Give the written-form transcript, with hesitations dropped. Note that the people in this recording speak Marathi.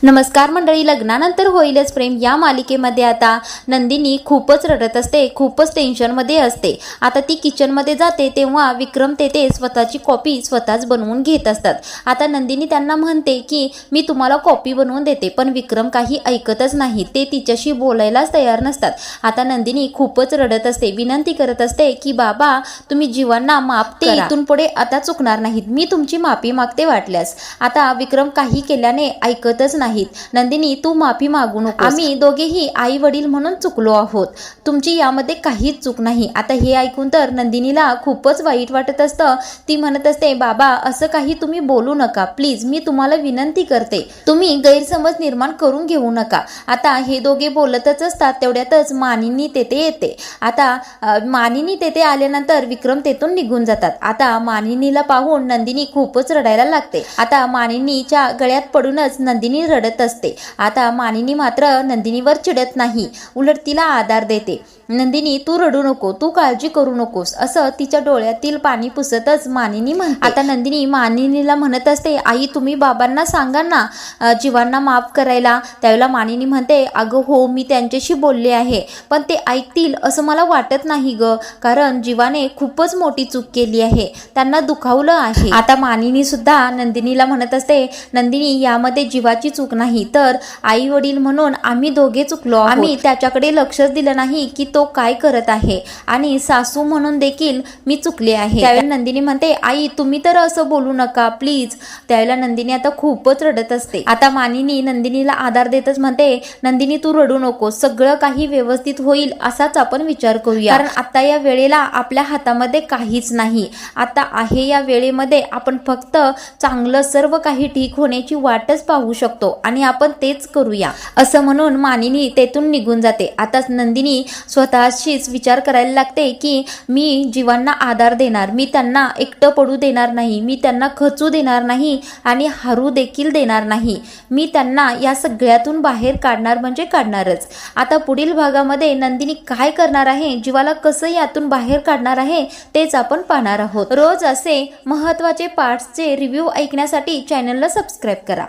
नमस्कार मंडळी, लग्नानंतर होईलच प्रेम या मालिकेमध्ये आता नंदिनी खूपच रडत असते, खूपच टेन्शनमध्ये असते। आता ती किचनमध्ये जाते तेव्हा विक्रम तेथे स्वतःची कॉपी स्वतःच बनवून घेत असतात। आता नंदिनी त्यांना म्हणते की मी तुम्हाला कॉपी बनवून देते, पण विक्रम काही ऐकतच नाही, ते तिच्याशी बोलायलाच तयार नसतात। आता नंदिनी खूपच रडत असते, विनंती करत असते की बाबा तुम्ही जीवांना माफ करा, इथून पुढे आता चुकणार नाहीत, मी तुमची माफी मागते वाटल्यास। आता विक्रम काही केल्याने ऐकतच नाही। नंदिनी तू माफी मागू नको, आम्ही दोघेही आई वडील म्हणून चुकलो आहोत, तुमची यामध्ये काहीच चूक नाही। आता हे ऐकून तर नंदिनीला खूपच वाईट वाटत असतं। ती म्हणत असते बाबा असं काही तुम्ही बोलू नका, प्लीज मी तुम्हाला विनंती करते, तुम्ही गैरसमज निर्माण करून घेऊ नका। आता हे दोघे बोलतच असतात, तेवढ्यातच मानिनी तेथे येते। आता मानिनी तेथे आल्यानंतर विक्रम तेथून निघून जातात। आता मानिनीला पाहून नंदिनी खूपच रडायला लागते। आता मानिनीच्या गळ्यात पडूनच नंदिनी रडत असते। आता मानिनी मात्र नंदिनीवर चिडत नाही, उलट तिला आधार देते। नंदिनी तू रडू नको, तू काळजी करू नकोस, असं तिच्या डोळ्यातील पाणी पुसतच मानिनी म्हणते। आता नंदिनी मानिनीला म्हणत असते आई तुम्ही बाबांना सांगा ना जीवांना माफ करायला। त्यावेळेला मानिनी म्हणते अगं हो मी त्यांच्याशी बोलले आहे, पण ते ऐकतील असं मला वाटत नाही ग, कारण जीवाने खूपच मोठी चूक केली आहे, त्यांना दुखावलं आहे। आता मानिनी सुद्धा नंदिनीला म्हणत असते नंदिनी यामध्ये जीवाची चूक नाही, तर आई वडील म्हणून आम्ही दोघे चुकलो, आम्ही त्याच्याकडे लक्षच दिलं नाही की तो काय करत आहे, आणि सासू म्हणून देखील मी चुकले आहे। त्यावेळेला नंदिनी म्हणते आई तुम्ही तर असं बोलू नका प्लीज। त्यावेळेला नंदिनी आता खूपच रडत असते। आता मानिनी नंदिनीला आधार देतच म्हणते नंदिनी तू रडू नको, सगळं काही व्यवस्थित होईल असाच आपण विचार करूया, कारण आता या वेळेला आपल्या हातामध्ये काहीच नाही, आता आहे या वेळेमध्ये आपण फक्त चांगलं सर्व काही ठीक होण्याची वाटच पाहू शकतो आणि आपण तेच करूया, असं म्हणून मानिनी तेथून निघून जाते। आता नंदिनी स्वतःशीच विचार करायला लागते की मी जीवांना आधार देणार, मी त्यांना एकटं पडू देणार नाही, मी त्यांना खचू देणार नाही आणि हरू देखील देणार नाही, मी त्यांना या सगळ्यातून बाहेर काढणार म्हणजे काढणारच। आता पुढील भागामध्ये नंदिनी काय करणार आहे, जीवाला कसं यातून बाहेर काढणार आहे तेच आपण पाहणार आहोत। रोज असे महत्त्वाचे पार्ट्सचे रिव्ह्यू ऐकण्यासाठी चॅनलला सबस्क्राईब करा।